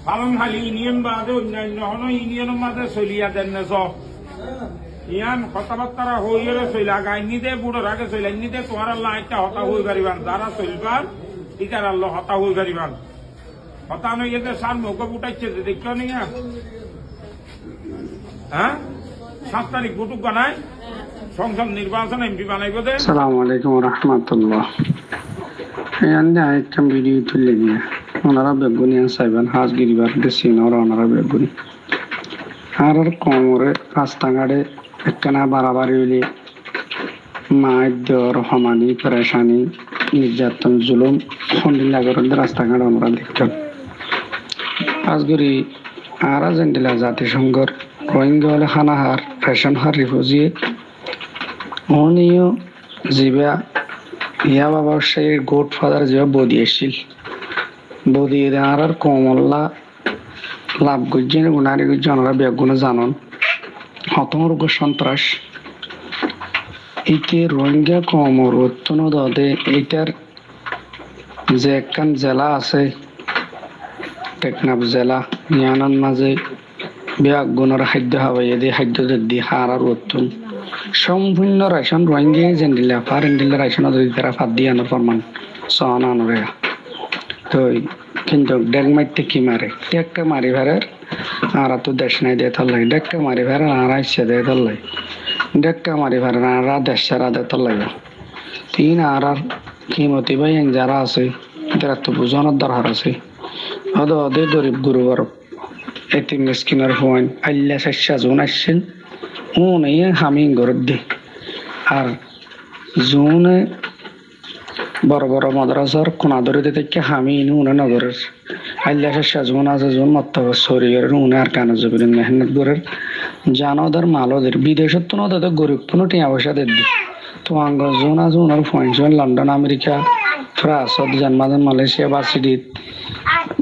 Palongkhali union বাদে অন্যান্য হন ইউনিয়নের মাঝে চলিয়া দেন না ইয়ান কথাবার্তা হইলে চইলা গাইনিতে বুড়োর আগে চইলা ইনিতে তোমার আল্লাহ একটা হতা হয়ে পারিবান যারা চলবার ইটার আল্লাহ হতা হয়ে পারিবান হতা নই এতে সার মুখ উঠাইছে দেখল নিয়া হ্যাঁ 7 তারিখ বুটুক বানায় সংসদ নির্বাচন এমপি বানাইব দে। আসসালামু আলাইকুম রহমতুল্লাহ। একটা ভিডিও তুলে দিয়ে ওনারা বেগুনি চাইবেন হাজগিরিবার দেশি ওনারা বেগুনি আর কোমরে রাস্তাঘাটে একখানা বাড়াবাড়ি হইলে মার হমানি পরেশানি নির্যাতন জুলুম খন্ডিলাগর রাস্তাঘাট আমরা দেখতাম হাজগিরি আর জেন্ডিলা জাতিসংঘর রোহিঙ্গা হলে খানাহার ফ্যাশন হার রিফিউজি অনিও জিবা ইয়া বাবা সেই গোড ফাদার যে বদি এসেছিল বদি আর কমল্লা লাভ গুজন গুণারি গুজন ওরা বেগুনে জানন হতমর্গ সন্ত্রাস ইকে রোহিঙ্গা কমর উত্তন দে এইটার যে একখান জেলা আছে টেকনাফ জেলা ইয়ানার মাঝে বেগুনের খাদ্য হাবাইয়ে দিয়ে খাদ্য দি হার আর উত্তন সম্পূর্ণ রেশন রোহিঙ্গা যেন দিলে ফারেন দিলে রেশন তারা ফাঁদ দিয়ে আনার ফরমান সহন আনরে তো কিন্তু ডেক মারতে কি মারে একটা মারি ফেরার আর তো দেশ নাই দিয়ে থাল্লাই ডেকটা মারি ফেরার আর ইচ্ছে দিয়ে থাল্লাই ডেকটা মারি ফেরার আর দেশ সারা দিয়ে থাল্লাই তিন আর কিমতি ভাই যারা আছে তারা তো বুঝানোর দরকার আছে হয়তো ওদের গরিব গুরুবার এতিম স্কিনের হন আল্লা শেষা জোন আসছেন উনি হামি গরত দি আর জোনে বড় বড় মাদ্রাসার কোনা ধরে থেকে হামি ইনি উনে নগরের আল্লা শেষা জোন আছে জোন মত শরীরের উনে আর কানে জবির মেহনত করে জানো ওদের মাল ওদের বিদেশত তো ওদের গরিব কোনো টিয়া পয়সা দিয়ে দি তো আঙ্গ জোন আছে ওনার ফয়েন্সন London America France German Malaysia বা সিডিত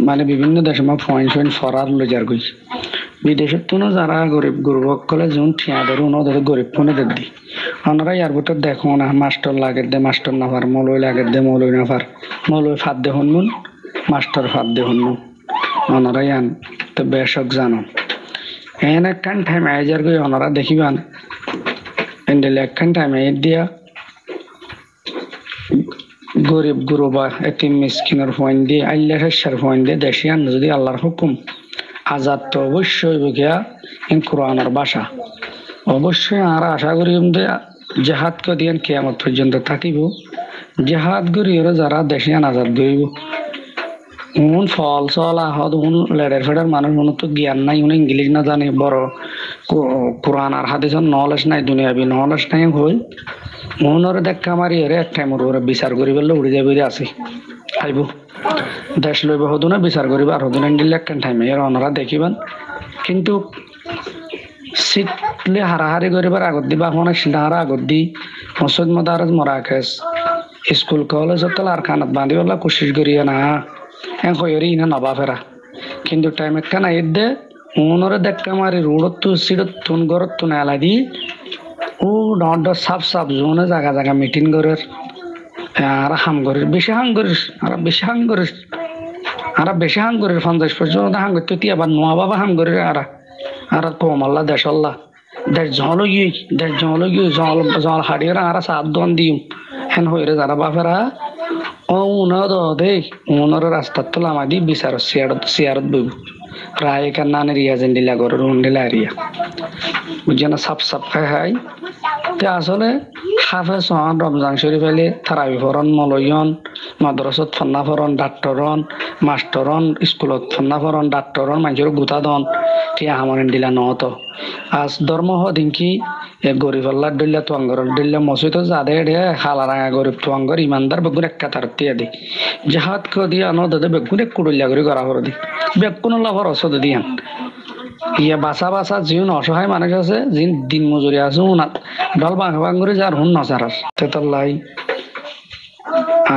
মানে বিভিন্ন দেশে মা ফয়েন্সন ফরার লজার গই বিদেশের তো যারা গরিব গুরুবকলে যোন ঠিয়াদের ওদের গরিব ফোনে দি ওনারা এয়ারপোর্টে দেখো না মাস্টার লাগের দে মাস্টার না পার মৌলই লাগের দে মৌলই না পার মৌলই ফাঁদ দে হনুন মাস্টার ফাঁদ দে হনুন ওনারা ইয়ান তো বেশক জানো এন একখান টাইম আইজার গই ওনারা দেখিবান এন্ডেলে একখান টাইম আই দিয়া গরিব গুরুবা এতিম মিসকিনের পয়েন্ট দিয়ে আল্লাহ শেষার পয়েন্ট দিয়ে দেশে আন যদি আল্লাহর হুকুম আজাদ তো অবশ্যই গিয়া ইন কোরআনের ভাষা অবশ্যই আর আশা করি জেহাদ কে দিয়ে কিয়ামত পর্যন্ত থাকিব জেহাদ করি যারা দেশে আজাদ করিব উন ফল চল আহত উন লেডার ফেডার মানুষ মনে তো জ্ঞান নাই উনি ইংলিশ না জানে বড় কোরআন আর হাদিসের নলেজ নাই দুনিয়াবি নলেজ নাই হই মনরে দেখা মারি এর এক টাইম ওরা বিচার করি বললে উড়ে যাবে আছে আইব দেশ লইব হতো না বিচার করিব আর হতো না দিলে একখান টাইমে এর ওনারা দেখিবেন কিন্তু সিটলে হারাহারি করিবার আগত দিবা অনেক সিলহারা আগত দি মসজিদ মাদারজ মরাকেশ স্কুল কলেজ আর খানাত বাঁধি বলা কোশিশ করিয়া না হ্যাঁ করি না নবা ফেরা কিন্তু টাইম একটা নাই দে ওনরে দেখা মারি রোডত তো সিটত তুন গরত তুন এলা দি ও ডট সাফ সাফ জোনে জায়গা জায়গা মিটিং করার আর হাম করিস বেশি হাম করিস আর বেশি হাম করিস আর বেশি হাম করিস 50% হাম করতে তুই আবার নোয়া বাবা হাম করিস আর কমাল্লা দেশ আল্লাহ দেশ জল গিয়ে জল হারিয়ে আর সাত দন দিম হেন হইরে যারা বাপেরা ও উনার দে উনার রাস্তার তো লামা দি বিচার চেয়ারত বইব রায় কার নানের রিয়াজেন দিলা গরের উন্ডিলা এরিয়া বুঝছেন সাপ সাপ খাই তে আসলে হাফেজ হন রমজান শরীফ এলে থারাবি ফরন মলয়ন মাদ্রাসত ফন্না ফরন ডাক্তরন মাস্টরন স্কুলত ফন্না ফরন ডাক্তরন মানুষের গুতা দন টিয়া হামরেন দিলা নহত আজ ধর্ম দিনকি এ গরিব আল্লাহ দিল্লা তোয়াঙ্গর দিল্লা মসজিদ যাদে রে হালারাঙা গরিব তোয়াঙ্গর ইমানদার বেগুন এক কাতার তিয়া দি জাহাদ কে দিয়ে আনো দাদা বেগুন এক কুড়িয়া করে করা করে দি বেগুন লাভর অসদ দিয়ান ইয়ে বাসা বাসা যিন অসহায় মানুষ আছে যিন দিন মজুরি আছে উনার ডল বাঁকা বাঙ্গুরি যার হুন নচারাস তেতাল্লাই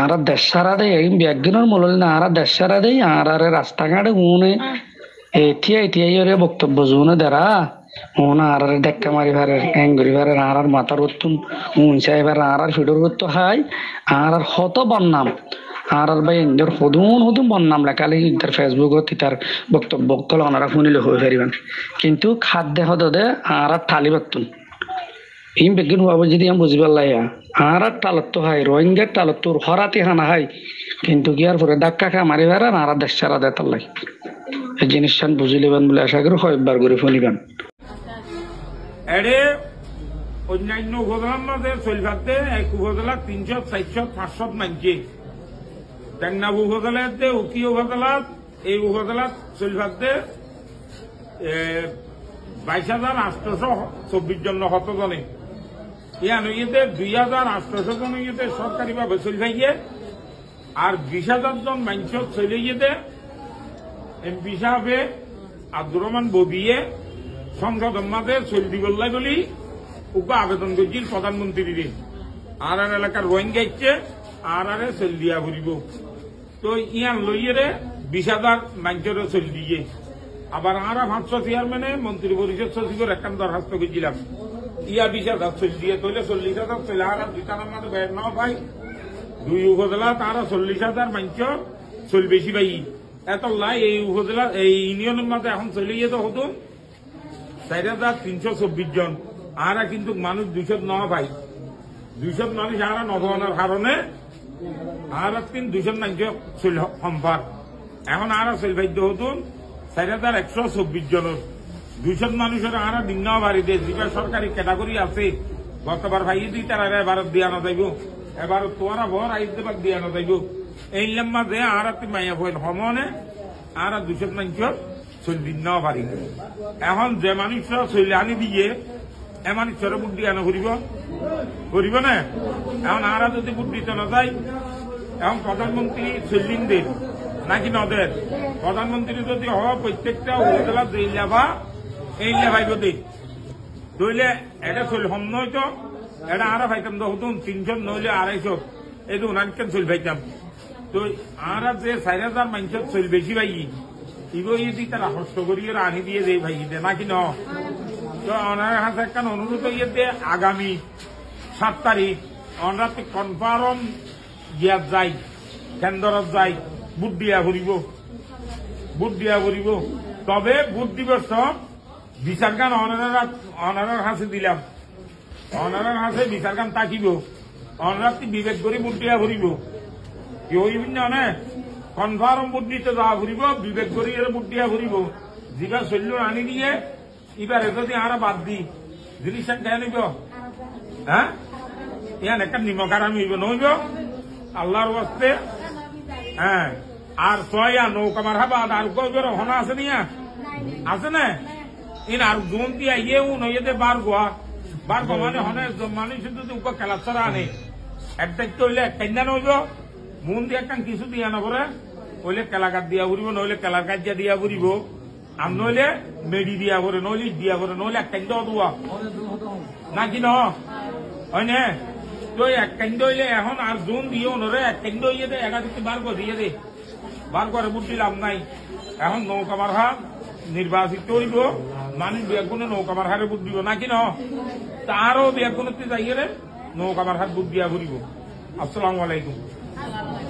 আর দেশ সারা দেয় এই ব্যাগদিনের মূল না আর দেশ সারা দেয় আর রাস্তাঘাটে উনে এতিয়াই বক্তব্য জুনে দেরা উনা আর দেখা মারি ভারে এঙ্গুরি ভারে আর মাথার উত্তুন উনসাই ভারে আর ফিডর করতে হয় আর হত বন্যাম আর ভাই এদের হদুন বন্যাম লেখালে তার ফেসবুকত তার বক্তব্য ওনারা শুনিলে হয়ে পারিবেন কিন্তু খাদ্য হদে আর ঠালি পারতুন এই বেগিন হওয়া যদি আমি বুঝিবার লাইয়া আর টালত হাই রোহিঙ্গার টালত হরাতে হানা হাই কিন্তু গিয়ার পরে ধাক্কা খা মারি বেড়া আর দেশ ছাড়া দেয় তার লাই এই জিনিসটা বুঝিলেবেন বলে আশা করি কয়েকবার করে শুনিবেন এড়ে অন্যান্য উপজেলার মধ্যে চলবাতে এক উপজেলা 300, 400, 500 মানছে টেংনাফ উপজেলাতে উকি উপজেলাত এই উপজেলাত চলবাতে 22,824 জন হতজনে ইয়ান ইয়েতে 2,800 জন ইয়েতে সরকারিভাবে চলবাইয়ে আর 20,000 জন মানুষ চলে ইয়েতে এমপি সাহেবে আব্দুর রহমান বদিয়ে সংসদ মাঝে চল দিবল্লাই বলি উকা আবেদন করছিল প্রধানমন্ত্রী আর এলাকার রোহিঙ্গা ইচ্ছে আর চল দিয়া ফুরিব তো ইয়ান লইয়ে 20,000 মানুষের চল দিয়ে আবার আর 500 চেয়ারম্যানে মন্ত্রী পরিষদ সচিবের একান্ত দরখাস্ত করেছিলাম ইয়া 20,000 চল দিয়ে তৈলে 40,000 চলে আর দুটার মাঝে বের ন ভাই 2 উপজেলা তারা 40,000 মানুষ চল বেশি পাই এত লাই এই উপজেলা এই ইউনিয়নের মাঝে এখন চলে যেতে হতো 4,324 জন আর কিন্তু মানুষ 209 ভাই 200 মানুষ আর নবানোর কারণে আর 200 মানুষ চল সম্পাদ এখন আর চল বাধ্য হতুন 4,124 জনের 200 মানুষের আর দিন বাড়িতে যেটা সরকারি ক্যাটাগরি আছে গতবার ভাই দিই তারা এবার দিয়া না যাইব এবার তোরা ভর আইতে পাক দিয়া না যাইব এই মাঝে আর মাইয়া হইল সমনে আর 200 মানুষ চল দিন বাড়ি এখন যে মানুষরা চলে আনি দিয়ে এ মানুষের বুট দিয়া না করিব না এখন আর যদি বুট দিতে না যায় এখন প্রধানমন্ত্রী চল্লিন দেন নাকি নদের প্রধানমন্ত্রী যদি হওয়া প্রত্যেকটা উপজেলা যে লেভা এই লেভাইব দে তৈলে এটা চল হম নয়তো এটা আর পাইতাম তো হতুন 300 নইলে 250 এই তো উনানকেন চল পাইতাম তো আর যে 4,000 মানুষের চল বেশি পাই ইগো ইয়ে তারা হস্ত করিয়ে আনি দিয়ে দেয় ভাই দে নাকি ন তো ওনার হাতে একটা অনুরোধ ইয়েতে আগামী 7 তারিখ ওনারা কনফার্ম গিয়াত যায় কেন্দ্রত যায় বুট দিয়া ভরিব তবে বুট দিবস বিচার গান অনারের হাসে দিলাম অনারের হাসে বিচার গান তাকিব অনার বিবেক করে বুট দিয়া ভরিব কেউ না কনফার্ম বুট দিতে যাওয়া ভরিব বিবেক করে বুট দিয়া ভরিব যেটা শৈল্য আনি দিয়ে এবারে যদি আর বাদ দি জিনিসটা দেয় নিব হ্যাঁ ইয়ান একটা নিমকার আমি হইব নইব আল্লাহর বাস্তে হ্যাঁ আর ছয়া নৌকা মার হাবা আর গর হনা আছে নিয়া আছে না ইন আর জোন দিয়া ইয়ে নইতে বার গোয়া মানে হনে মানুষ যদি উপ খেলা ছড়া আনে একটা হইলে কেন্দা নইব মন দিয়ে একটা কিছু দিয়া নকরে হইলে কেলাকাত দিয়া ফুরিব নইলে কেলার কাজিয়া দিয়া ফুরিব আর নইলে মেডি দিয়া করে নইলে দিয়া করে নইলে এক কেন্দ্র দোয়া নাকি ন হয় না তো এক কেন্দ্র হইলে এখন আর জোন দিও নরে এক কেন্দ্র হইয়ে দে একাধিক বার করে দিয়ে দে বার করে বুট দিলাম নাই এখন নৌকা মারহা নির্বাচিত হইব মানুষ বেগুনে নৌকা মারহারে বুট দিব নাকি ন তারও বেগুনতে যাইয়ে নৌকা মারহার বুট দিয়া ঘুরিব আসসালামু আলাইকুম